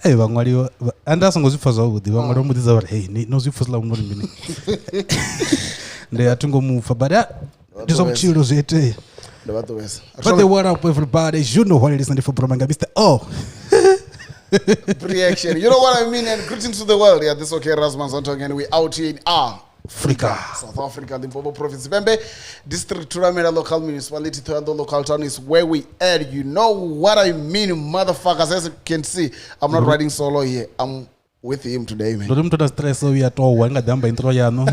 Hey, Bangwali, and that's was for so the Bangwali is over. Hey, no, you for slow morning. They are to go move for that. Just some chills, but they were up everybody. You know what it is, and for Bromanga, Mr. Oh. Reaction. You know what I mean? And greetings to the world. Yeah, this is OkrasmountzioN again. We out here in Africa, South Africa, the Limpopo province, Venda district, Turamera local municipality, Toronto local town is where we are. You know what I mean, motherfuckers. As you can see, I'm not riding solo here. I'm with him today, man. Don't to stress so we are all one of them by Troyano.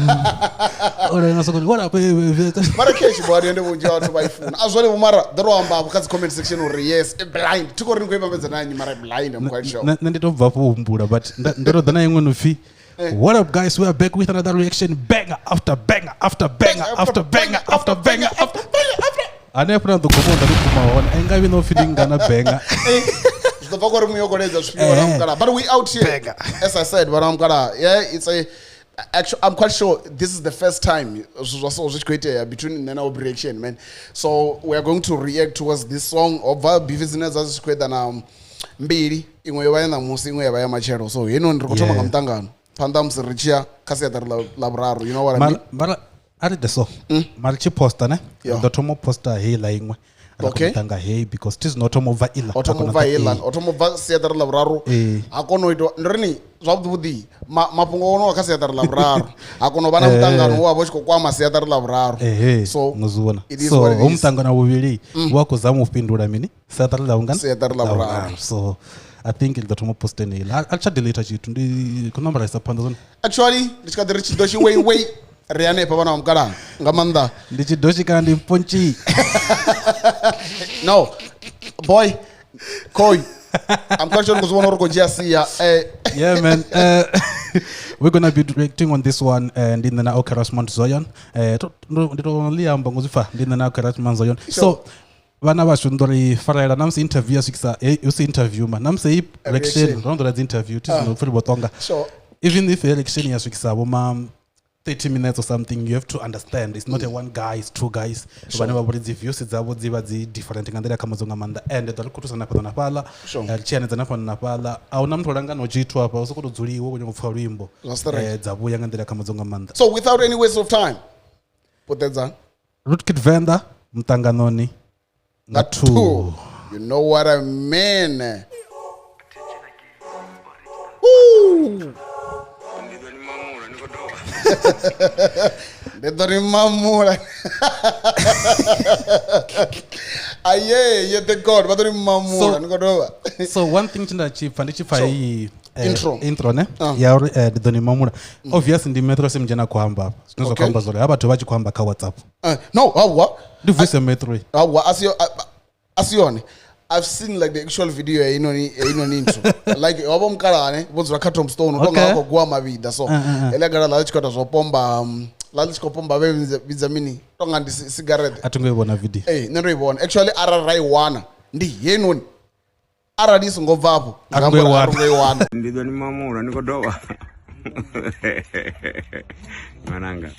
What up? But I catch you, body, and we go to my phone. As well, Mara, the Ramba, because comment section or yes, blind. Took on the 9, Mara blind, I'm quite sure. None of Vapu, but the name one of fee. What up, guys? We are back with another reaction. Banger after banger after banger after banger after banger after banger. I never know the command and I know feeding Ghana banger. But we out here, as I said, but I'm gonna, yeah, it's a. Actually, I'm quite sure this is the first time between Nana Aubreaction, man. So we are going to react towards this song of Bivizinez as squared and Mbiri in Wayana Musing Waya Machero. So you know, Rotoma Mutanganoni. Pandams Richia Caseta Labraro, you know what I mean? But I did the so. Marchi poster, ne? The Tomo poster, he lying. Okay. Because it is not Tomova Illa. Automova Illa, Automova Seater Labraro. Akono Nrini, Zobudi, Mapungo Caseta Labraro. Akonobana Mutanganoni, who was Kwama Seater Labraro. So, it is what it is. Mutanganoni will really work with some of Pinduramini, Seater Laungan, Seater Labraro. So, I think the Tomo post any. I'll chat the later to the Conumber upon. Actually, it's got the rich doshi way. Riane Pavana Mkara, Gamanda. Did you doshi can in Ponchi? No, boy, Koi. I'm quite sure it was one or yeah, man. We're gonna be reacting on this one and in the OkrasmountzioN. Only Ambanguzifa, in the OkrasmountzioN. So. Vana vashundori farela namse interview sikisa usi interview man namse election round the interview tisino free botonga. So even if election ya sikisa boma 30 minutes or something, you have to understand it's not a one guy, it's two guys. Whenever body views zabo ziba zi different ngandela kama zonga manda and the kutusa na pala pala chene zana pala pala au namtolanga no jitu hapa usokuto zuliwo kwenye kufa wimbo zabo ngandela kama zonga manda. So without any waste of time, put that down. Rootkit Venda Mutanganoni. That too. You know what I mean? Woo! They don't remember. Aye, the God, but don't remember. So one thing to achieve, and if intro ne ya Doni Mamura obviously in the metro sim jana kwamba sinozo kwamba zole abantu bachi kwamba ka WhatsApp no what the voice metro asione I've seen like the actual video intro like wabomkala ne bonzo katom stone utonga ko gwa mavida so elegara la chikota zopomba lalichikopomba vizamini tonga ndi cigarette atungwebona video nendo ibona actually ararai wana ndi yenoni aradis ngovapo ngambwe ndidoni mamura nikodowa mananga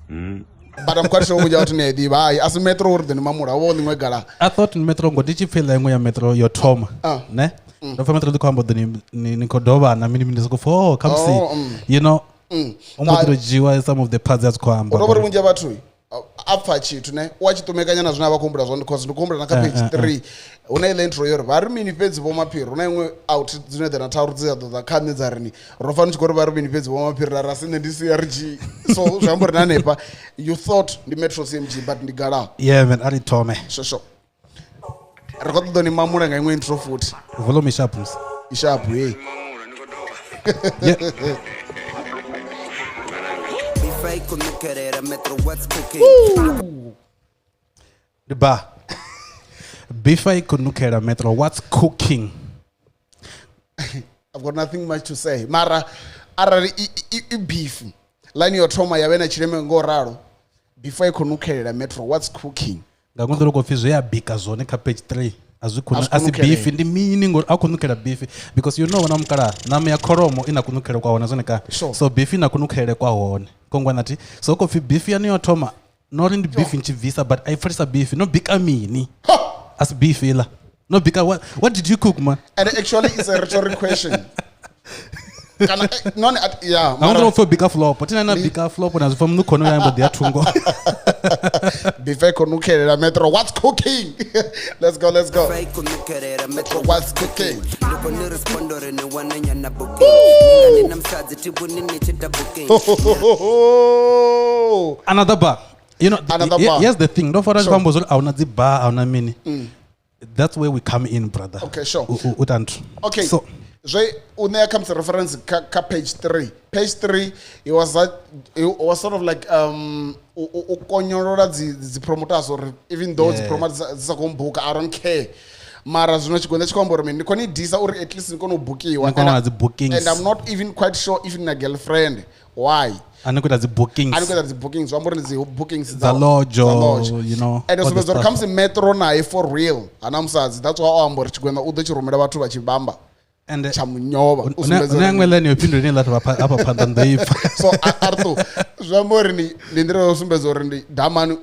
but I'm quite sure we out in the buy as metro or the mamura woni ngegala. I thought in metro ngo did you feel like ya metro your Tom ne do fa metro kwamba ni nikodowa na mini go for come see you know umudro jiwa some of the parts that kwamba robert munja bathu apa chitu ne wachitomekanya na zvina vakumbura zvone because ndikumbura na page 3 una ile intro yoro vari mini page bomapiro una imwe out dzine dana tauru dza kane dzarini rofana chikoro vari mini page bomapiro rasine ndi CRG so zvambori nanepa you thought the metro CMG but ndigala yeah man ari tome so record doni mamura nga imwe intro futhi volume sharp hey yeah what's cooking? The bar. Bifai kunukera metro. What's cooking? I've got nothing much to say. Mara, arari beef. Line your trauma ya wena chireme ngoraro. Bifai kunukera metro. What's cooking? Ngakundolo kofizo ya bika zone ka page 3. As beef in the meaning or akunukera beef because you know when I'm kara nama ya koromo ina kunukera kwa wana zone ka so beef ina kunukera kwa wana kongwa nati so kofi beef ya ni otoma not in the beef in chivisa but I first a beef no big amini as beef ila No, because what did you cook, man? And actually, it's a rhetorical question. Yeah. I don't know for bigger flop, but I'm bigger flop when I was from Nukono and the Atungo. Before Konukere Metro, what's cooking? Let's go. What's cooking? Another bar. You know, Another bar. Here's the thing. Don't forget bar, mini. That's where we come in, brother. Okay, sure. Okay. So, when comes to reference page 3. Page 3, it was sort of like the promoters, or even though the promoters I don't care. Mara or at least bookings. And I'm not even quite sure if in a girlfriend. Why? I know that's the bookings. So I'm going to say bookings. The lodge, you know. And so there comes a metro na for real. And I'm saying that's why I'm going to remember about to Bamba. And so Arto, Zamorini, Lindro Sumbezorindi, Damanu,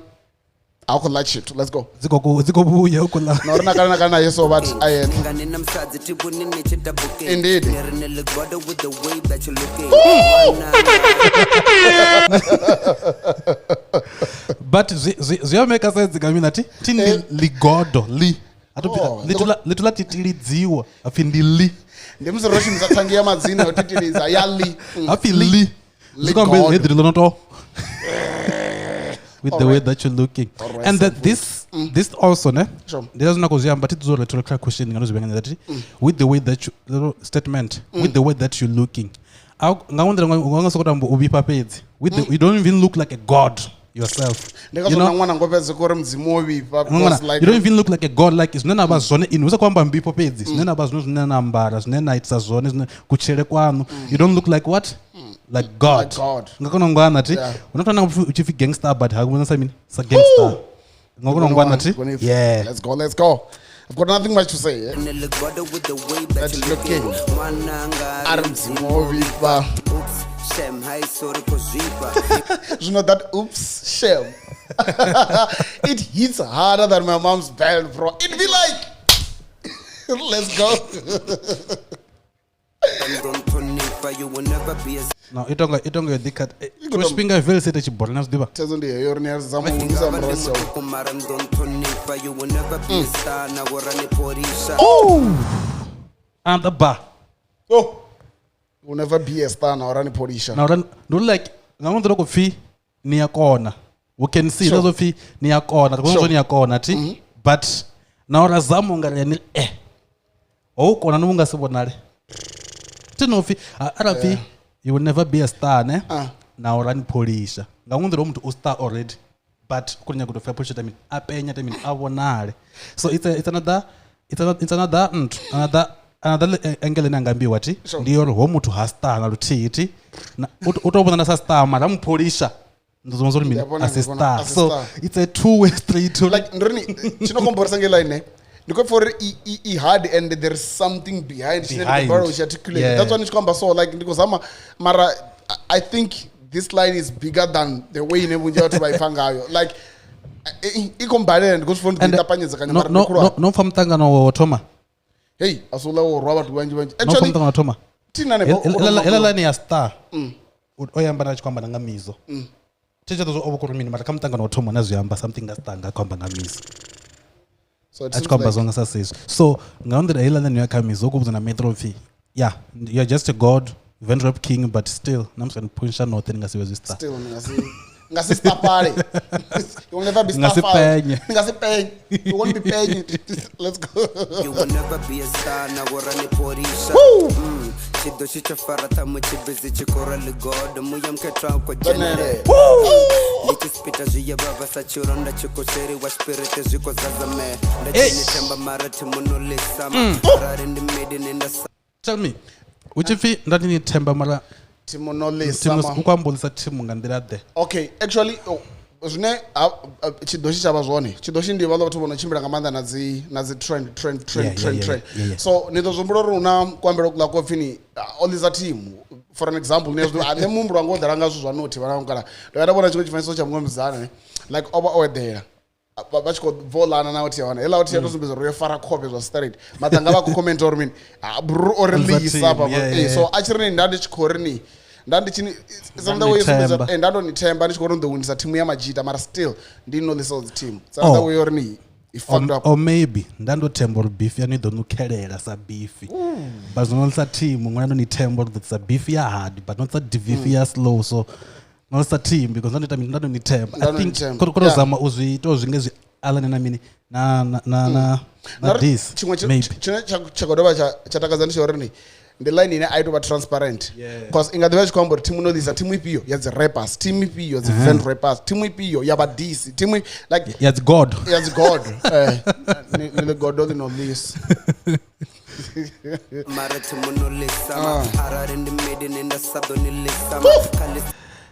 I'll like shit. Let's go. Norna yes, so but I indeed. But Ziomeka says the community, Tin Ligodo, Li. Little titili ziwa, I feel the Li. The Mr. Russians are Tangia Mazina, titili Zayali. I feel Li. With the way that you're looking. And that this also, there's no but it's a rhetorical question with the way that you statement, with the way that you're looking. You don't even look like a god yourself. You don't even look like a god, like it's none of us on in you don't look like what? Like God. We're not talking about gangster, but I mean, it's a gangster. Yeah. Let's go. I've got nothing much to say. That's looking. You know that oops, shame. It hits harder than my mom's belt, bro. It'd be like, let's go. No, it don't go dikat. Which finger feel say that you born us diba. Oh, and the bar. Oh, will never be a star now. Run Polisha. Now run. Don't like. I want to look fee near corner. We can see those fee near corner. Near corner, but now Razamunga and oh, corner munga sabonare. You will never be a star, ne? Now run police. Now on the room to star already, but couldn't go to fair push it. I mean, I won't. So it's another angle in Angambi. What? The home to her star and tea. What open as a star, Madam Policia. As a star. So it's a two-way street. Like, Chino because for he had and there's something behind. Yeah. That's when it's come so like because Mara, I think this line is bigger than the way in Ebunja to buy Fangayo. Like he combined and goes from the no from Tangano Toma. Hey, Asula or Robert Wenju. Actually, no from Toma. Tina star. Oyambana Kwambanga Mizo. Teacher those overcoming, but come Tangano Toma as Yamba, something that's Tanga Kwambanga Mizo. So now that I learned you come is a metro fee. Yeah, you're just a god, Vendrop king, but still, I'm saying Punsha nothing as you still, Ngasi party. You will never be star. You won't be paying. Let's go. You will never be a star. Now we're running Porisha. Chidoshi Chafarata Muchibizi Chikora Ligod, Muyam Katra Kojanere. Little Spitas Yababa Sachuronda Chukoseri was spirit as you Kozazame. The Temba Maratimuno Lissam, in the maiden in the sun. Tell me, would you feel that in Temba Mara? Okay, actually, chidoshi chavazvone chidoshi ndiye valo vatobona chimbira ngamanda nazi trend. So nitozombororo una kwambira kula kofini all this team for an example ne mumbro angodara ngazvo zvanoti vanangana ndakabona chimwe chifaniso chamungomzana like over there vachiko volana nauti yawana hela uti yatosumbiza royefara kope zvastraight matanga vakukomenta uri mini bro oreleasa so achirini ndandichikorini ndandonitemba ndichikorondowindisa timu yamajita mara still ndinolisa team sanza weyorini or maybe ndandotemba uri beef yanidonukhelela sa beefi but zonolisa team mwana ndonitemba uri sa beef ya hard but not sa beef ya slow so nolisa team because ndandonitemba I think korozama uzviito zvinge zvialane namini na this maybe chakodova chatakadza ndishorini ndiline ine aitova transparent because ingadhiva chikwamba kuti timu inolisa timu ipiyo yadzi rappers timu ipiyo yadzi vent rappers timu ipiyo yavadisi timu like yadzi god nile god olinolisa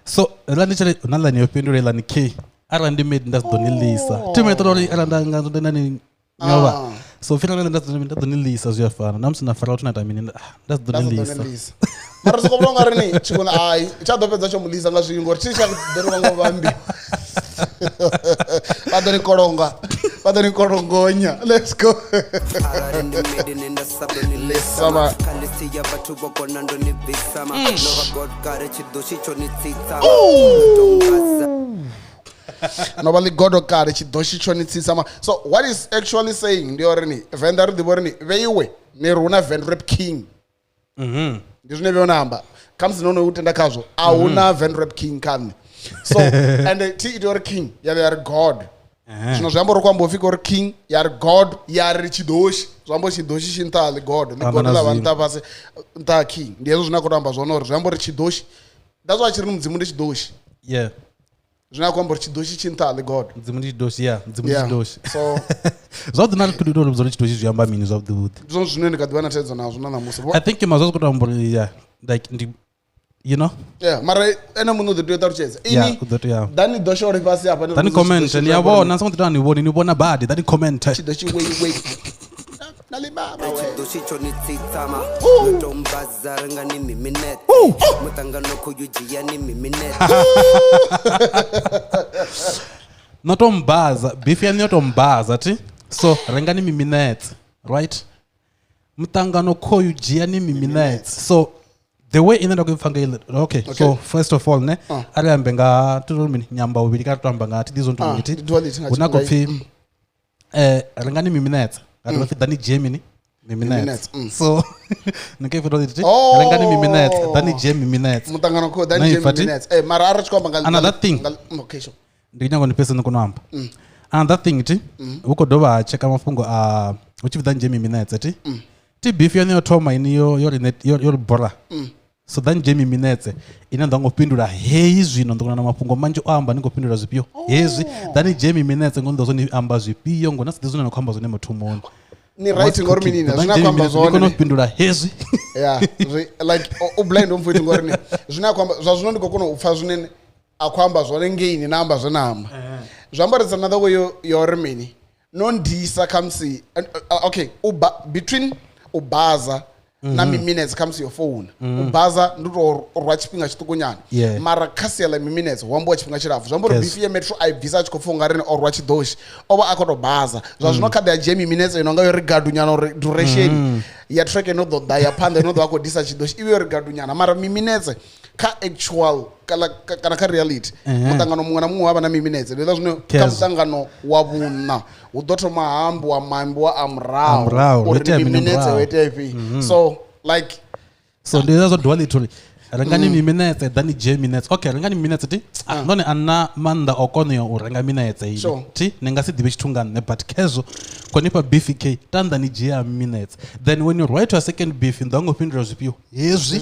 so landichale nalani yopindura ilani k ara ndimade ndazidonilisa timetorori ara ndangazondenani nyova so finally ndazidonilisa zviyafana namusina fara utinata mini ndazidonilisa mara sokovulongarini chikona ai chadopedza chomulisa nga zvingori chii chakuderuvanga vambi vadonikolongonya let's go nobali god okare chidoshi chonitsisama so what is actually saying ndiorini venda ridivorini veiwe neruna vend rap king ndizvineveonamba kamsinono utenda kazvo auna vend rap king kane so and ti itori king yari god zvino zvambori kwambofika uri king yari god yari chidoshi zvambo chidoshi chintali god negod lavanita pasi nta king ndiyezvo zvinakutamba zvonori zvambori chidoshi that's why chiri mudzimu ndechidoshi yeah zvinakwambori chidoshi chintali god mudzimu ndechidoshi chidoshi so zvadzinari kudodoro bzori chidoshi zviyamba mini zvabdivudi zvino zvino ndikadhivana tedza nazvo nanamusi I think mazvazokutambori yeah like you know mara ene munhu uzotoita ruchedza ini dani dosho uri pasi apa dani comment ndiyabona sangotoita ndivoni nibona bad dani comment chidoshi wei nalibaba chidoshi chonitsitsama notombaza rangani miminete mutangano kuyujiya ni miminete notombaza beef yani notombaza ti so rangani miminete right mutangano koyujiya ni miminete so the way ine ndakuifanga okay so first of all ne ariambe nga tunomini nyamba ubiri katamba ngati dizontumiti unakopfi rangani miminete ngati dani Gemini miminete so nikefitoti rangani miminete dani Gemini mutangano ko dani Gemini mara arachikwamba ngal another thing okay sure ndinyango ndipesa nokunamba another thing ti ukodova cheka mafungo uchivi dani Gemini ti beef yani yotoma iniyo yori bora so then Jamie Minetse ina ndangopindura hei zvino ndikona mafungo manje amba ningopindura zvipio hezvi then Jamie Minetse ngondo zoni amba zvipio ngona sidizona nokhamba zone muthumoni ni writing or minina zvinakwamba zvone ndinopindura hezvi yeah like blind umfuiti ngorini zvinakwamba zvazvino ndikokona upfa zvinene akwamba zvone ngeini namba zvenamba zvambaridza another way your mini nondisa kamsi okay between ubaza na minutes comes your phone ubaza ndiro rwa chipinga chitukunyana mara kasiyala minutes wambo chipinga chirafu zvambori beef ye metro ibvisa chikofunga rine orwa chidoshi oba akotobaza zvazvinokada ya Jamie minutes inonga yo regadunyana duration ya track enodo da ya panda enodo akodisa chidoshi iwe regadunyana mara minutes ka actual kana ka reality mutangano mumwe na mumwe wava na minutes ndeza zvino kamutangano wabuna udoto mahambo wa mambo wa amrao uri minutes wetepi so like so ndezo duality rangani minutes dani Gemini okay rangani minutes ti none anna manda okonyo uranga minutes iyi ti ningasidibe chitungane but kezo konipa BFK tanda ni minutes then when you write a second beef ndangopindura zvipio hezvi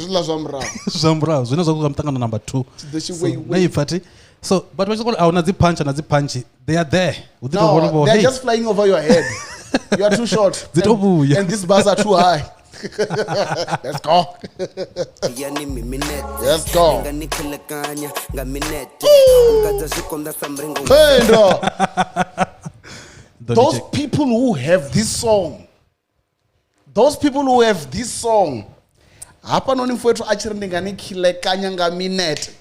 zvamrao zvino zvakukamutangana number 2 naipati so but when you call auna dzipanchi they are there they are just flying over your head you are too short and these bars are too high let's go yani miminete let's go nganikhilekanya ngaminete ungadza zvikonda samrengo Venda those people who have this song hapa noni mfowethu achiri ndinganikhilekanya ngaminete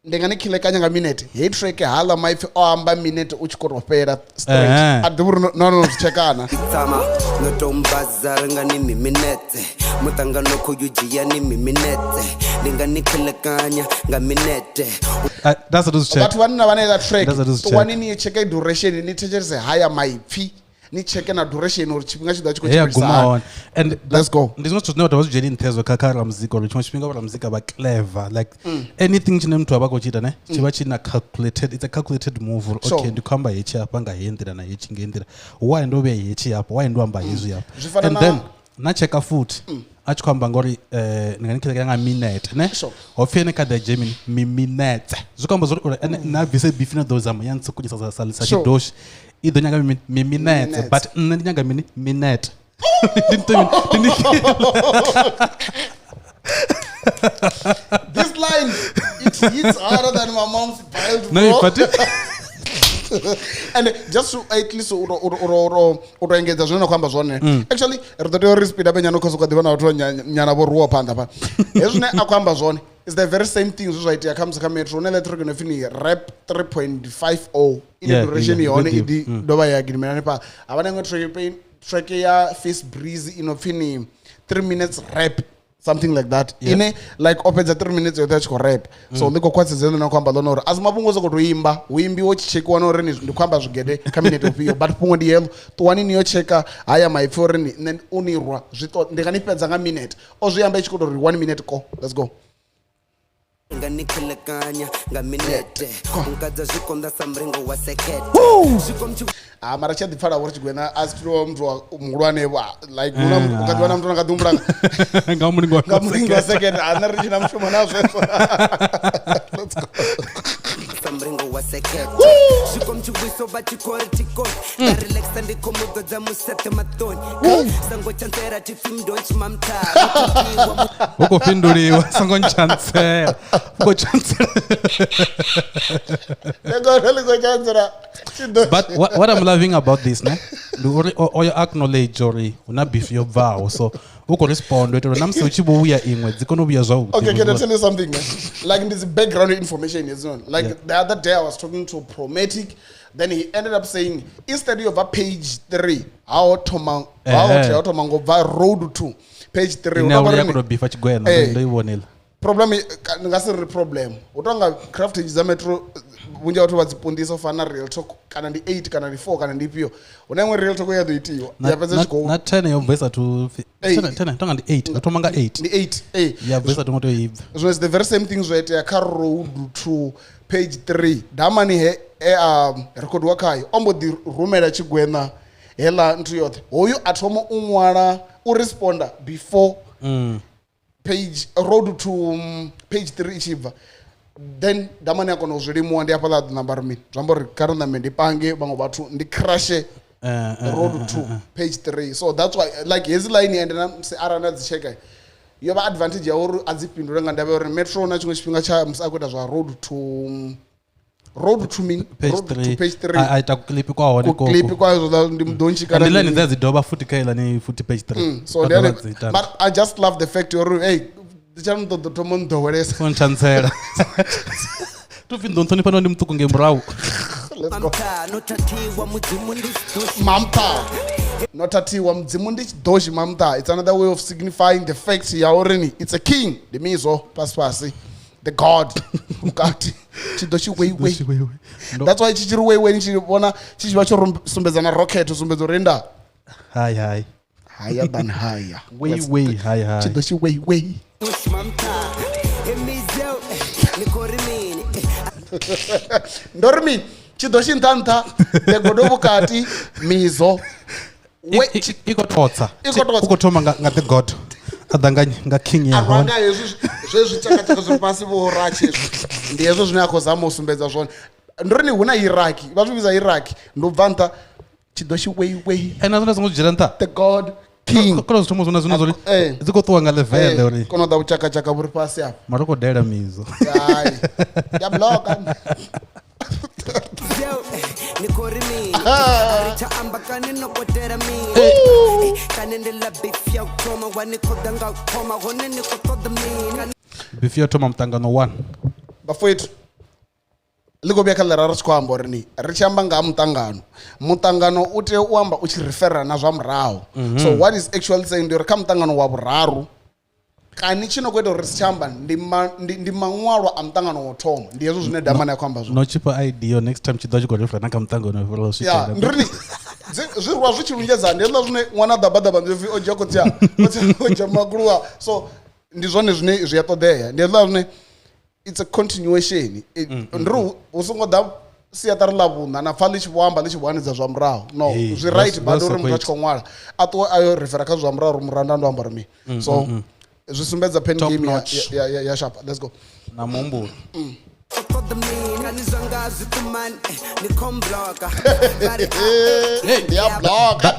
ndinganikhilekanya nga minute hei track hala maipfi o amba minute uchikotopera straight adivuri no zvichekana Tama notombaza ringani miminete mutangano kuyujiya ni miminete ndinganikhilekanya nga minute That's a loose check. vatu vanina vanoita track That's a loose check. towanini yecheke duration nitecherese haya maipfi nicheke na duration uri chipinga chida chiko Yeah, chipisa guma on. And Let's go. There's not to know what was Jenny in Tezo Kakara music or which one music about clever. Like anything to name to abako chita ne. Chibachina calculated. It's a calculated move. Sure. Okay, ndikamba yechi up anga yendira na yechi ngendira. Why ndo be yechi up? Why ndo amba yezu up? Zvifana And na- then na checka foot. Achikwamba ngori nganikhileka nga minute ne. Sure. Ofene ka the Gemini minute. Zukwamba zori na vise bifina those am yansu kujisa salisa Sure. dosh. Ido nyanga minute Minutes. but nyanga minute. this line it hits harder than my mom's belt No, bro. but And just to at least uroengedza zvinoona kwamba zvone actually ritoteyo rispeed ape nyana ukosuka divana watu nyana voruwa panda pa hezvine akwamba zvone is the very same thing zvizvaitia kamusi kametro une electric inofini rap 3.50 ine Yeah, duration yeah, yone good idi dova yagirimene pa havana imwe track ya face breeze inofini 3 minutes rap something like that ine like opedza 3 minutes yote achiko rap so ndiko kwatsidzeno nakwamba lonoro asi mapungozo kutoimba uimbi wochichekiwa norini ndikwamba zvigede kaminete upiyo but pungo ndi yelo towanini yocheka haya maipfi orini then unirwa zvito ndikanipedza nga minute ozviyamba ichikotori 1 minute ko let's go ndinganikhilekanya nga minute ungadza zvikonda samrengo wa sekete mara chadipfara uri chigwena asi tiriwo mntu mngulwane like ukatiwana mntu akadhumbulanga ngamuringi wa second ana richina mushoma nazvo let's go samrengo wa sekete zvikomchiwiso vachikortikoni ndarelaxa ndikomudodza musete matoni sango chansera tifimdonchi mamtara ukupinduriwa sango nchansera But what I'm loving about this, ne, or you acknowledge or una beef your vow, so who can respond to it. I'm so chibu we are in with the be as well. Okay, can I tell you something? Man? Like in this background information is on. Like the other day I was talking to Prometic, then he ended up saying instead of a page 3, how to mango road to page 3. Problem ngasiri problem utonga craft za metro vunja watu vadzipundisa fana real talk kana ndi 8 kana ndi 4 kana ndi pio unaimwe real talk yadoitiwa yapedza chiko na 10 yobvesa to 10 tonga ndi 8 utomanga 8 ndi 8 yabvesa to moto ibva so it's the very same thing zvaita ya car road to page 3 damani he record wakayo ombodi rumela chigwena hela ntu yothe hoyu atoma unwala uresponda before page road to page 3 ichibva then damani yako nozvilimuwa ndi apa that number me zvambori karona me ndipange vamwe vatu ndicrashe road to page 3 so that's why like hezi line and arana dzicheka yova advantage yauri adzipindura nga ndava uri metro na chimwe chipinga cha musakuita zva road to mean page road 3 to page 3 aita clip kwawo ni clip kwazo ndimudonchikana ndilani ndazidoba futhi kaila ni futhi page 3 so then but I just love the fact you're hey ndichamutondo tomundo weresa sonchansela tufindo ntoni pano ndi mtuku ngemrawu let's go notatiwa mudzimu ndichidoshi mamta notatiwa mudzimu ndichidoshi mamta it's another way of signifying the fact yaorini it's a king ndimizo pasi the god mukati chidoshi weiwei that's why chichiri weiwei nichivona chichiva chosumbedzana rocket usumbedzo renda hi higher than higher way hi chidoshi weiwei ndorimi chidoshi ntanta tegodovukati mizo ikototsa ukotoma nga the god adanga nga king ya hona avanga zvezvichakachaka zviri pasi vorachi ndiyezvo zvine akozama usumbedza zvone ndorini huna iraki vazvivisa iraki ndobva nta chidoshi weiwei ena zona zingojira nta the god king kono zitomo zona zona zori zikotowa nga level ori konoda uchakachaka vuri pasi apa maroko dera mizo hayi yabloka before toma mtangano 1 bafowethu liko vhuya kha ḽera ri tshi khou amba uri ni ri tshi amba nga mutangano u tea u amba u tshi refera na zwa murahu. So what is actually saying ndi uri kha mutangano wa vhuraru kani tshi no khou ita uri ri si tshi amba ndi maṅwalwa a mutangano wo thoma ndi hezwo zwine damani ya khou amba zwone. No chipa idea next time tshi ḓo tshi khou refera na kha mutangano wa vhuraru ya ndiri zwi zwi tshi lungedza ndi hezwo zwine ṅwana ḓabaḓaba ndi pfi o dzhia khotsi o dzhia maguluwa. So ndi zwone zwine zwi a ṱoḓea ndi hezwo zwine it's a continuation. Ndiri hu songo ḓa siaṱari ḽa vhuṋa na pfa ḽi tshi vho amba ḽi tshi vho anedza zwa murahu no zwi right badi uri muthu a tshi khou ṅwala a ṱuwe ayo refera kha zwa murahu uri muranda ndo amba uri mini. So zwi sumbedza pen game ya sharp. Let's go na muhumbulo.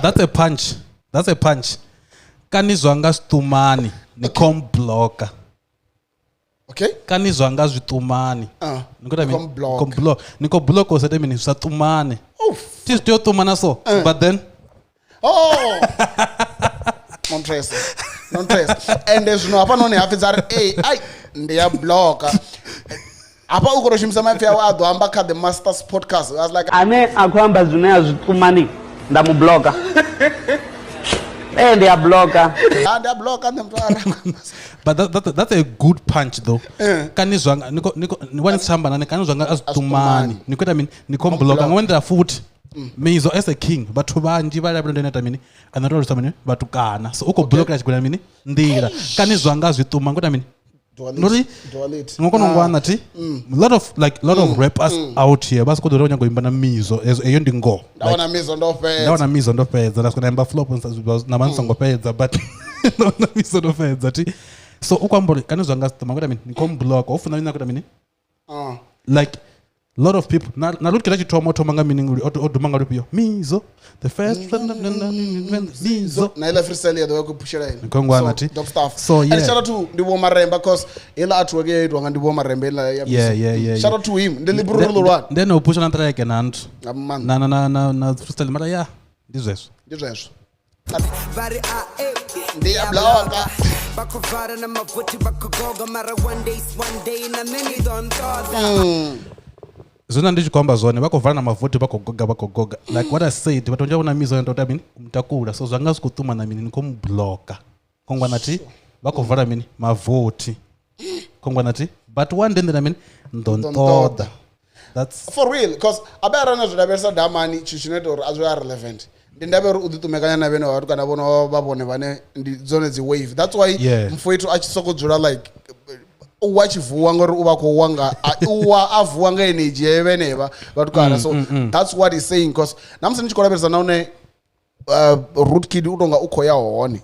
That's a punch. That's a punch. Kanizwa nga zwitumani ni blocker. Okay. Kanizwa nga zwitumani. Niko block o sete mini zwitumani. Tis teo tumana so. But then non trace. And there's no hapa noni hafizari ai ndiya blocker. Apa ukoro shimisa mafi ya wadu amba ka the Masters podcast. I was like ane akwamba zunea zitumani ndamu blocker. Ndiya blocker. Ndiya blocker ndemtwara. But that's a good punch though. Kanizwa niko wani samba na kanizwa nga azitumani. Niko I mean niko blocker ngwenda futhi. Mizo as a king bathu banji bali abendo neta mini anaro samene batukana so uko block na chigula mini ndira kanizwa nga zwituma ngota mini nori ngoko ngwana ti lot of rappers out here basi kodwa ronya ngoimba na mizo eyo ndingo ndawana mizo ndo fedza na sikona imba flop na manso ngopedza but ndawana mizo ndo fedza ti so ukwambole kanizwa nga zwituma ngota mini niko block ofuna mina ngota mini like lot of people na look at thoma nga meaning odumanga lupio mizo the first mizo na ile freestyle ya ku pushela ine ngongwana ti so yeah and shout out to Ndibo Maremba because ila atweke yetwa nga Ndibo Maremba ila ya yeah shout out to him the liberal one then upusha na track nantu na freestyle mara ya ndizweso bari ndiya blocker bakovara na mavuti bakogoga mara one day na many don't thought zona ndichikwamba zone bakovana na mavuti bakogoga like what I said batonja una mizo ndo tabini mtakula so zwanga sikutuma na mini niko mblocker kongwana ti bakovana mini mavuti kongwana ti but one day na mini ndontoda that's for real because abara na zvidabesa damani chichineto or as we are relevant ndindabero uditumekanya na bene watu kana bono babone bane ndi zone zi wave that's why mfwetu achisokodzula like uwachivuwa ngori uba ko wanga uwa avuwa nga energy yebeneba batukana so that's what he's saying because namse ndichikolabesa naone root kid utonga ukhoya hone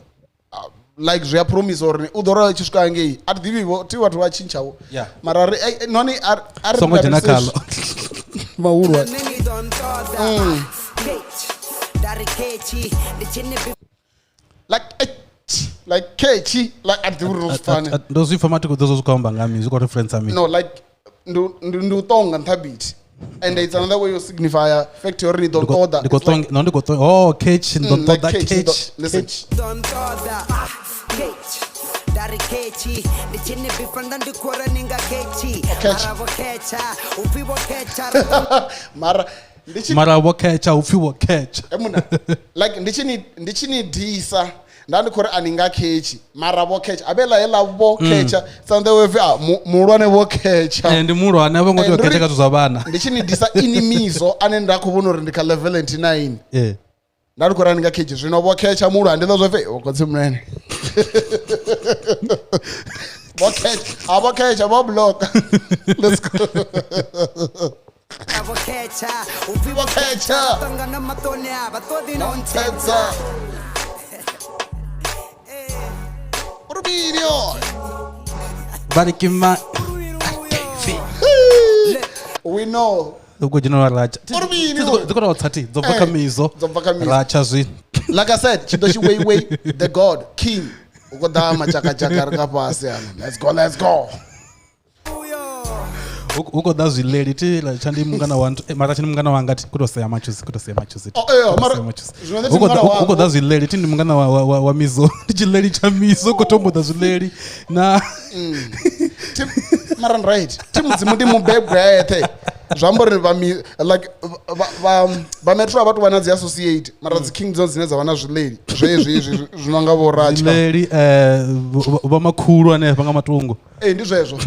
like zwe promise or udora chiswika ngei at divivo ti watu wachinchawo mara noni are songo dinakalo maurwa like kechi like at the rules fun those informatic those kwamba ngami ziko reference ami no like ndu tonga nthabiti and it's another way of signifier factory don't order oh kechi don't order kechi listen don't order kechi dari kechi ndichine bifanda ndikora ninga kechi aravo kecha upibo kecha mara wokecha ufiwo kecha emuna like ndichini disa ndani kore aninga kechi mara bo kecha abela yela bo kecha sande wevi mulwane bo kecha ndi mulwane abongoti bo kecha kathu zabana ndichini disa inimizo anenda kubona uri ndika level 99 ndani kore aninga kechi zvino bo kecha mulwane ndo zove okotsi mnene bo kecha abo kecha bo block let's go abo kecha upibo kecha tangana matone abatodi nonsense Rubinho barikima we know uko general racha Rubinho zikora watsati dzobvaka mizo racha zwi like I said chidoshi way the god king uko dama chaka rikapasi let's go uko da zvileri ti la chandi mungana wantu mara chini mungana wanga ti kutosea machuzi uko da zvileri ti mungana wa mizo chileri cha mizo kutombo da zvileri na mara right ti mudzimu ndi mubebwe yete zvambori like vametro havatu vana dzi associate mara dzi king zones dzine dzavana zvileri zvezvi zvinonga vorachileri vamakhulu anefa nga matungu ndizvezvo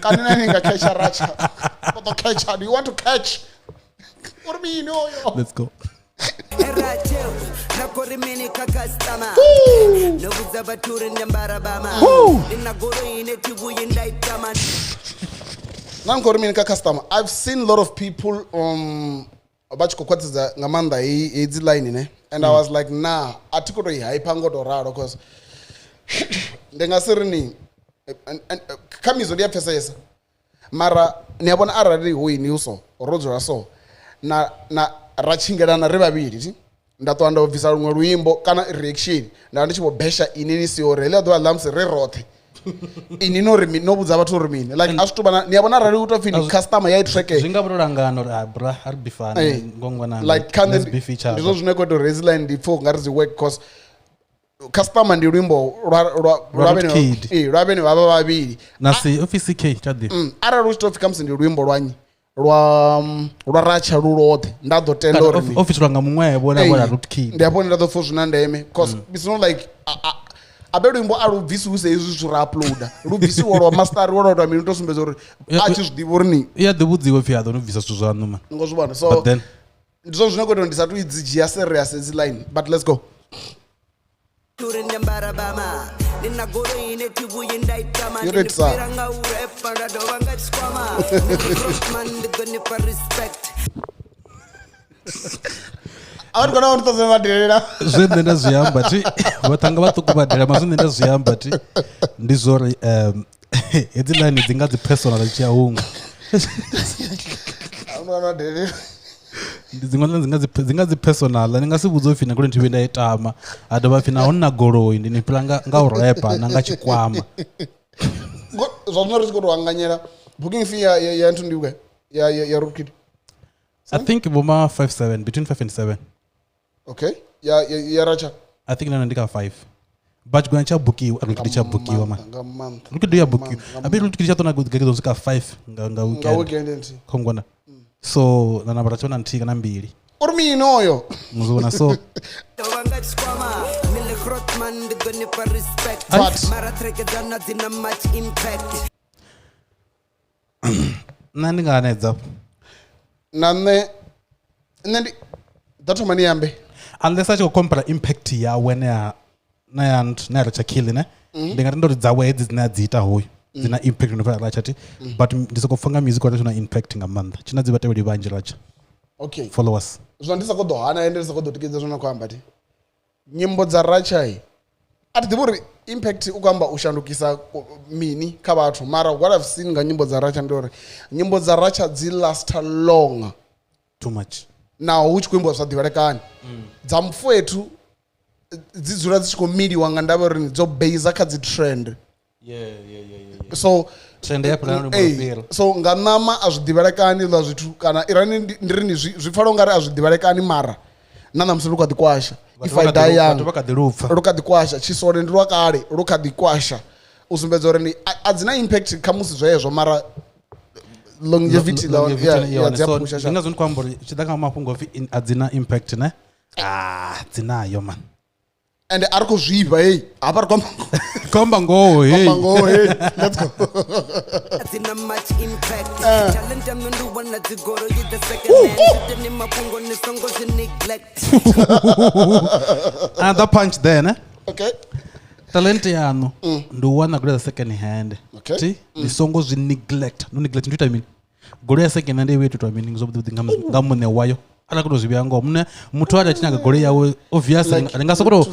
kanina ningakecha racha otokecha do you want to catch urmini oyo let's go nakorimini kakastama nokudza vaturi ndembarabama ndinagoroine tivuye ndaitama nankorimini kakastama I've seen a lot of people vachikokwatidza ngamanda idzi line ne and I was like nah atikotoihypa ngotoraro because ndingasirini kamizo ndiyapfesesa mara niyabona arari huini uso rodzora so na rachingelana ri vaviri ndatoa ndabvisa rumwe ruimbo kana reaction ndava ndichibobhesha inini siore ile ḓuvha ḽamusi ri roṱhe ini nobudza vathu uri mini like asvitobana niyabona rari kutopfi ni customer yaitreke zvinga vutolangano ri bra ari bifana ngongwana like ndizvo zvine kweto resline ndipfo kungari dzi work because customer ndi luimbo lwavene vava vaviri nasi office k chadi arari uchitopfi kamusi ndi luimbo lwanyi lwa racha luloṱhe nda ḓo tenda uri office lwanga muṅwevho na vhona root key ndi hapo nda ḓo pfha zwina ndeme because it's not like abe luimbo a lu bvisiwise hezwi zwithu ra uploada lu bvisiwa lwa master wo lwa mini to sumbedza uri a tshi zwiḓivha uri ni iya ḓivhudziwe pfi a ḓo no bvisa zwithu zwaṋu man ngo zwi vhona so ndizwo zwine kweto ndisatu idzi dzhia serious edzi line but let's go You ready, sir? Avanhu kana vanotadza maderera zvine nda zviamba ti vatanga vatuku vadera mazvine nda zviamba ti ndizvori hedzi line dzinga dzi personal chiahungu avanhu vanoderera dzinga dzi personal ni nga si vhudza upfi na kule nthi nda itama a dovha pfi nahone na goloi ndi ni fhira nga u rapa na nga tshikwama zwa zwino ri tshi khou tou anganyela booking fee ya nthu ndi vhugai ya road kid I think boma 5-7 between 5 and 7 okay ya racha I think nana ndika 5 but gwana cha bookiwa akukidi cha bookiwa man lukidi ya bookiwa abi lukidi cha tona kugekezo zika 5 nga weekend khongwana so nana barachona nthika na mbili uri mini oyo muzona so nani nganedza nane ndi dathoma ni yambe unless acho compara impact ya wena na racha kill ne ndingati ndori dzawe hedzi dzina dziita hoyo dzina impact no fara racha ti but ndisokofunga music wa na impact nga manda china dziva teveli vhanji racha okay followers zwa ndisakodo hana ende ndisakodo tikedza zvona kwamba ti nyimbo dza racha i ati ḓivha impact ukamba ushandukisa mini kha vhathu mara what I've seen nga nyimbo dza racha ndori nyimbo dza racha dzi last long too much naho hu tshi khou imbiwa zwa ḓivhalekani dza mfowethu dzi dzula dzi tshi khou miliwa nga ndavha uri dzo base kha dzi trend so trend ya plan ro so nga nama a zwi ḓivhalekani ḽa zwithu kana irani ndirini zwi pfala ungari a zwi ḓivhalekani mara na namusi lu kha ḓi kwasha if I die young lu kha ḓi kwasha tshisole ndi lwa kale lu kha ḓi kwasha u sumbedza uri a dzina impact kha musi zwezwo mara longevity la so ndinga zwo kwamba uri tshidaka mafhungo of adzina impact ne dzinayo man and ari khou zwivha hey hapa ri komba ngoho hey let's go dzina much impact talent am ndo wana dzigoro you the second man ndi mafhungo ni songo zi neglect another punch there ne okay talent yanu ndo wana good second hand ti ni songo zi neglect no neglect ndo ita mini golo ya second hand wetu to mini ngizobudi ngamune wayo ala kuto zibya ngo mune muthu ati achinyaga golo yawe obviously alingaso kuto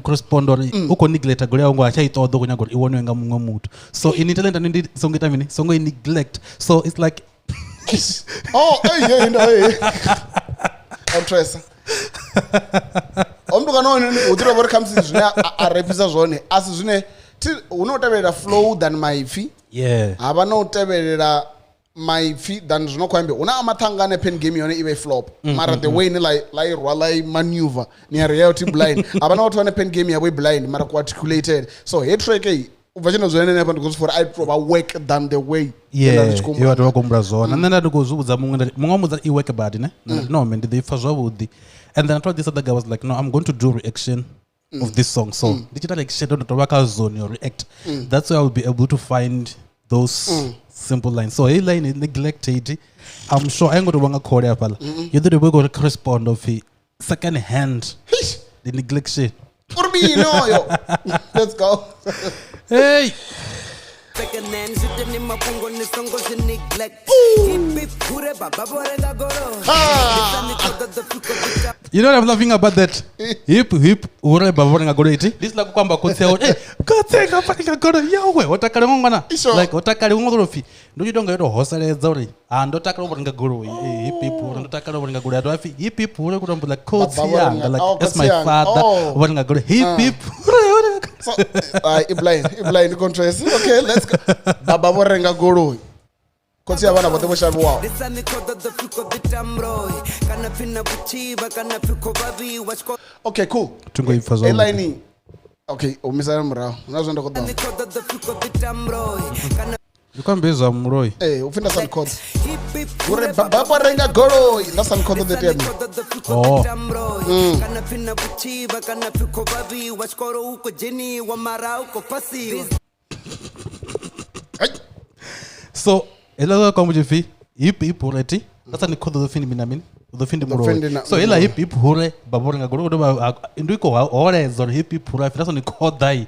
correspond or uko neglect golo yawe ngo achaitodo kunya golo iwonwe nga mumwe muthu so in talent ndi songo ita mini songo neglect so it's like oh hey no hey I'm Tresa omntu kanoni udira bori kamsi zvine a rapisa zvone asi zvine unotevera flow than maipfi hava no utevera maipfi than zvinokwambe una amathangane pen game yone ive flop mara the way ni like rwala maneuver ni reality blind hava no utone pen game yabo blind mara ku articulated so head track uvachina zvoenene apa ndikuzvifora aiprova work than the way iwa tovakumbura zvona nne ndandikuzviudza mumwe wamudza iwork bad ne no man ndiipfa zvavudi and then I told this other guy was like no I'm going to do reaction of this song so ndichita like shit ndotova zone or react that's why I'll be able to find those simple lines so hey line neglected I'm sure I ain't going to wanga call ya pala you did we go to correspond of second hand the neglect shit yo let's go hey second hand shit ni mapungo ni songo si neglect hip pure baba borenga goro you know what I'm laughing about that hip ure baba borenga goro iti this like kwamba kotse out kotsenga paringa goro yawe otakale ngwana like otakale ngoro fi ndo chidonga yoto hosaledza uri ndotakale borenga goro hip ure ndotakale borenga goro ato afi hip ure kutombo like kotse yanga like that's my father borenga goro hip ure so blind contrast okay let's go baba borenga goro kotsi avana vote voshavi wavo okay cool elaini okay umisana murao unazvondakoda ndikwambeza muroi upfinda sankod uri baba borenga goro ndasankod the table so ela kwa mujifi hip ureti sasa ni kodo findi minamin do findi muro so ela hip hure baborenga goro do ndiko ore zor hip hure sasa ni kodai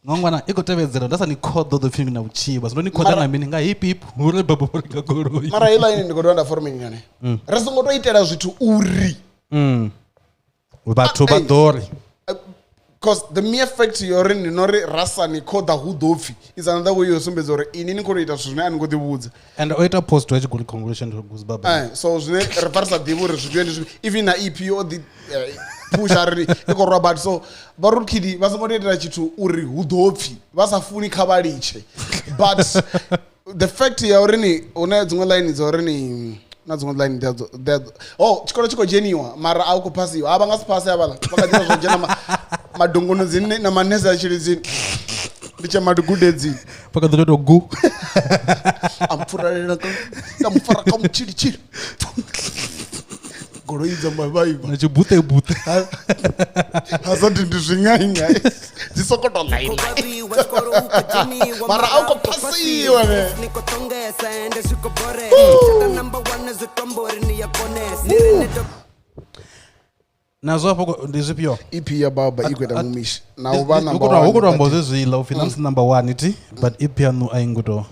ngongwana ikotevezera sasa ni kodo do findi na uchiba so ni koda na mini nga hip hure baborenga goro mara ela ini ndikodonda forming ngane rasongo to itela zvitu uri batho badori because the mere fact you're in nori rasa ni koda hudofi is another way you sumbedza uri inini koroita zvine ani ngotibudza and oita post wachi good congratulation to Guzbaba so zvine refarsa divu ri zvitwendi even na EPO the pusha ri ikorwa but so varukidi vasangotoitera chitu uri hudopfi vasafuni kavaliche but the fact you're in una dzimwe line dzorini na dzimwe line chikoro chikojeniwa mara aukupasiwa avangasi avala vakadzira zvojena madhongono dzine namanesi achiri dzini ndichamadigude dzini pakadzototo gu amupfurarira kamufara kamuchirichiri goroidza mavaiva nachibute asati ndizvingaingai dzisokoto laila mara aukupasiwa ne nazo hapo ndizipyo ipi ya baba ikwenda mumishi na uba number 1 ukuto ambozezila finance number 1 iti but ipi anu ainguto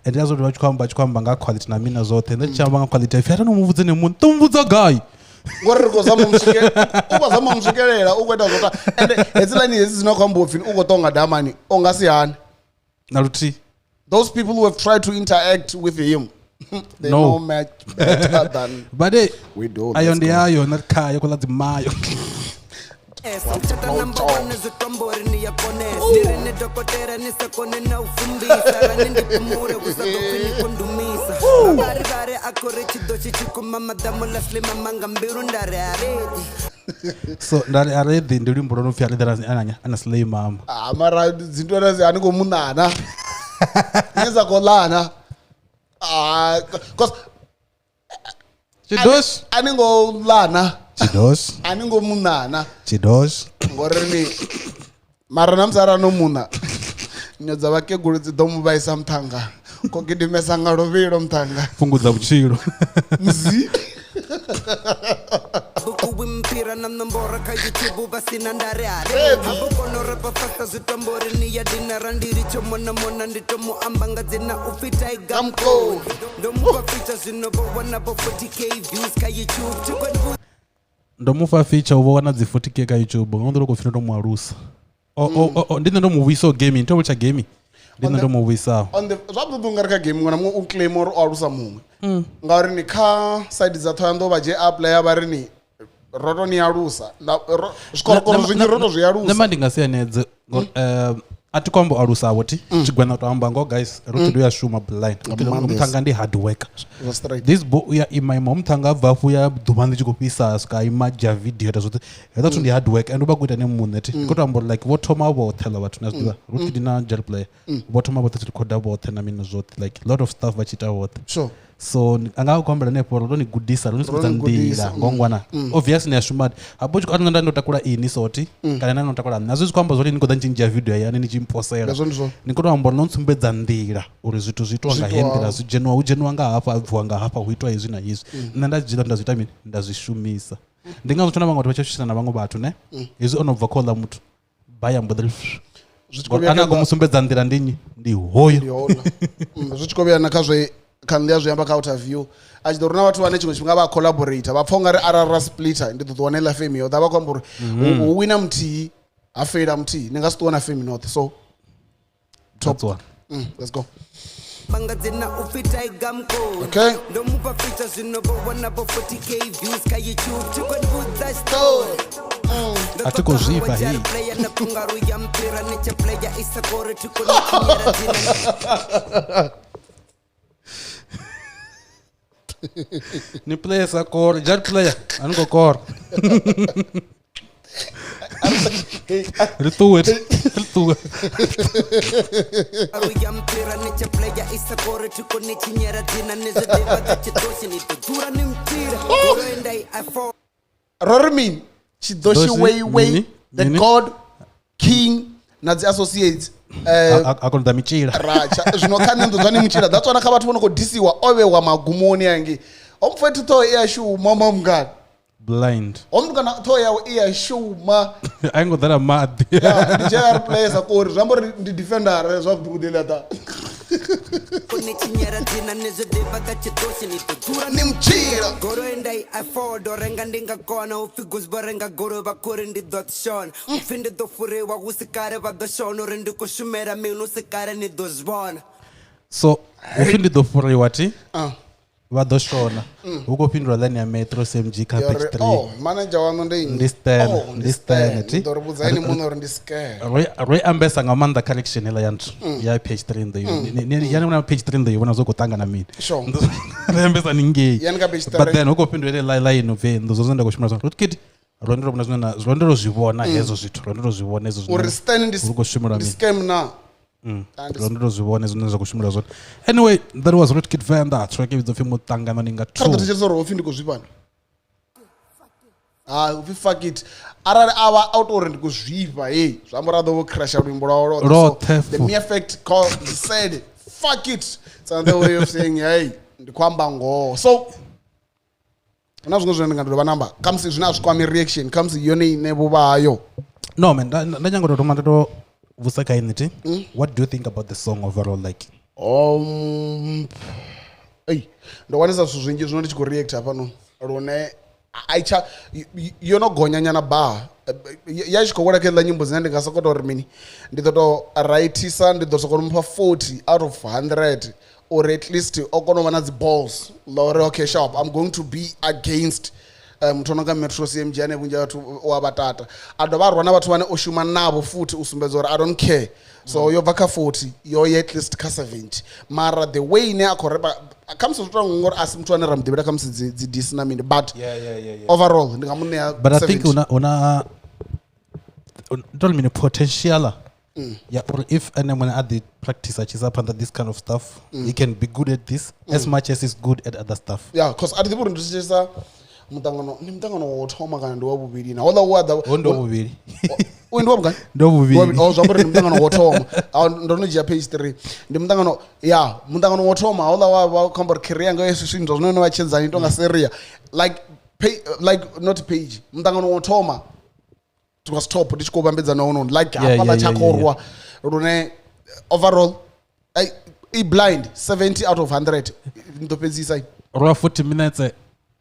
and yazo ndivachikwamba nga quality na mina zote ndechamba nga quality ifi hata nomuvudze nemunhu tomuvudza guy ngoriko zama mshikelera ukwenda zota and edzilani ezi zinokwamba ufini ukotonga damani ongasiyani naluti those people who have tried to interact with him they know much better than but we do ayo ndiyayo nakhaya kula dzimayo so ndari aredi ndiri mburono fyalidara ananya anaslay mama mara dzindora zaniko munana nyenza kolana cause chidos aningo lana chidos aningo munana chidos ngorini mara namsara no muna nyodza vakeguru dzidomuvaisa mutanga kogidimesa ngaroviro mutanga fungudza buchiro mzi kuwimpira na nombora ka YouTube basina ndare are abukono rapa fasta zitombore ni ya dinara ndiri chomona mona nditomo ambanga dzina ufita igamko ndomupa feature zinobo wana bo 40k views ka YouTube chikwendu ndomufa feature ubona dzi 40k ka YouTube ngondoro kufina ndo mwarusa ndine ndo muviso gaming ndo cha gaming ndine ndo muvisa on the zwabudungarika game ngona mu unclaim or arusa mumwe ngauri ni kha side za thoyando baje apply bari ni roto ni arusa na zwikorokoro zwinyi roto zwi arusa nema ndingasiyanedze atikombo alusavo ti chigwena toamba ngo guys ruti ya shuma blind umthanga ndi hard work this boy ya imaima umthanga abvafu ya dhumani chikupisa ska imaja video tazote that ndi hard work and uba kuita nemunhu ti kotambo like votoma vothela vathu nazviva ruti dina gel player votoma vothe recorda vothe na mino zote like lot of stuff vachita vothe sure so angakombera nepo roni gudisa roni ndira ngongwana obviously ya shumad apocho ananda ndotakura ini soti kana nano takura nazwi kwamba zori niko danchinja video yani nichimposera niko tambora nonsumbedza ndira uri zvitu zvitwa ngahendera zvijenwa ujenwa nga hapa abvwa nga hapa huitwa izvi na izvi nanda jida ndazvita mini ndazvishumisa ndingazotona vamwe vatu vachashishana na vamwe vatu ne izvi onobva kola mutu baya mbodel anagomusumbedza ndira ndinyi ndi hoyo zvichikobera nakazve kandia zviamba ka view achidorona vatu vane chimwe chingava collaborator vapfonga ri arara splitter ndidzowanela fame yo dava kwamburi uwina mti afera mti ningasitoona fame north so top one let's go bangadzena ufita igamko okay ndomupa feature zvinobona bo 40k views ka YouTube tikwenudza story atikozvipa hii player na pungaru ya mpira neche player isakore tikoninyera dzina ni player sakor jar player ango kor rituet ya mpira neche player isakore tikoninyera dzina nezedeva kachitoshi ni tura ni mpira enda I4 Rormin chidoshi way the god king nadzi associates akonda michira racha zvinokhanendo dzane michira that's why nakabati vonoko disiwa ove wa magumoni yangi omfetu to ya shuma mamngani blind omngana to ya iya shuma aingo dara mad DJ players akori zvambori ndi defender zvabudela ta kunichinyera dzina nezvedeva kachitoshi nitotura nimchira goro endai I4 dorenga ndingakona ufigos barenga goro vakore ndidotshona ufinde dofurewa usikare vadoshona uri ndikushumera minu usikare nidozvona so ufinde dofurewa ti vadoshona ukopindura line ya metro smg ka page 3 oh manager wangu ndistene ti dorubudzaini munhu uri ndiscare roy ambesa ngamanda correction ela yantu ya page 3 in the yani una page 3 in the una zokotanga na mina sure ambesa ningei yani ka page 3 but then ukopindura ile line ove ndozozenda kushimira zona kid rondero mna zvona rondero zvibona hezo zvithu rondero zvibona hezo uri stand ndiscam na rondero zvibona hezo kushimira zona anyway that was Lyrical Venda track with the Mutanganoni nga 2 kada tichizoro ufindi kuzvipana we fuck it arari ava autori ndikuzvipa hey zvamborado vo crash rwimbo rwavo the mere fact he said fuck it it's another way of saying hey ndikwamba ngo so una zvimwe zvino ndingadova namba kamsi zvinazvikwami reaction kamsi yone inevuvayo no man ndanyangototoma ndoto vusaka initi what do you think about the song overall like hey ndowanisa zvinhu zvinji zvino ndichikureacta pano rune aicha yonogonyanyana ba yachikokorakela nyimbo dzine ndingasokota uri mini nditotoraitisa ndidzosokonomupa 40 out of 100 or at least okonova nadziballs lore okay sharp I'm going to be against mutononga metro cmg ane vunja vatu wavatata adovarwa na vatu vane oshuma navo futi usumbedza uri I don't care so yobva ka 40 yoye at least ka 70 mara the way ne akorepa kamsozvota ngori asi mutu ane ramudhevera kamsi dzidisi na mini but overall ndingamuneya but I think una don't mean potential yeah or if anyone at the practice achisapanda this kind of stuff he can be good at this as much as he's good at other stuff yeah because at the point ndichisa mutangano wothoma kana ndowavuviri na ola wada ndovuviri ndovugani ndovuviri zvambori mutangano wothoma ndonojia page 3 ndi mutangano yeah mutangano wothoma ola wa kambor career ngo yesu zvinhu zvinono vachenzani tonga seria like not page mutangano wothoma tukastop tichikobambedza nono like hapana chakorwa rune overall I blind 70 out of 100 ndopedzisa rwa 40 minutes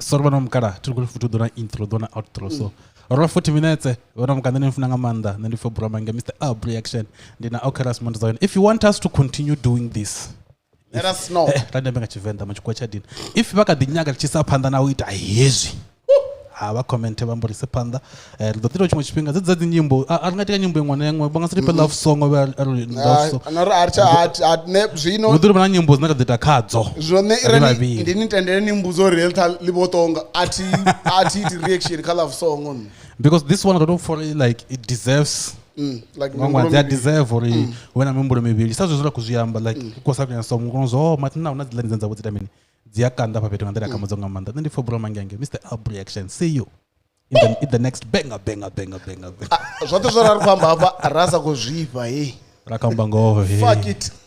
sorry vana mukara tiri kuri futi dona intro dona outro so rwa 40 minutes vana mukanda ndinofuna ngamanda ndandifobura mange Mr. Aubreaction ndina OkrasmountzioN if you want us to continue doing this let us know randembe ngachivenda machikwa chadini if vakadinyaka tichisapanda nawo ita hezvi vha comment vha mborise phanḓa ri ḓo ḓi tshiṅwe tshifhinga dzi dza dzi nyimbo a ri nga tika nyimbo iṅwe na iṅwe vha nga si ripe love song vha ri love song nori ne zwino hu ḓo vha na nyimbo dzine ra ḓi ita khadzo zwone irani ndi ni tendele ni mbudzo realta libotonga ati reaction kha love song on because this one I don't feel like it deserves like ngwa they deserve or when amembulo mivhili sa zwo khou zwiamba like ko sa kunya song ngono zo matina una dzi line dza vhudzita mini dzi ya kanda pa fhethu nga nḓila kamadzo nga maanḓa nṋe ndi fobro mangange Mr Aubreaction see you in the next banger zwoṱhe zwo ra ri khou amba hafha ra sa khou zwifha hey ra kamba ngoho fuck it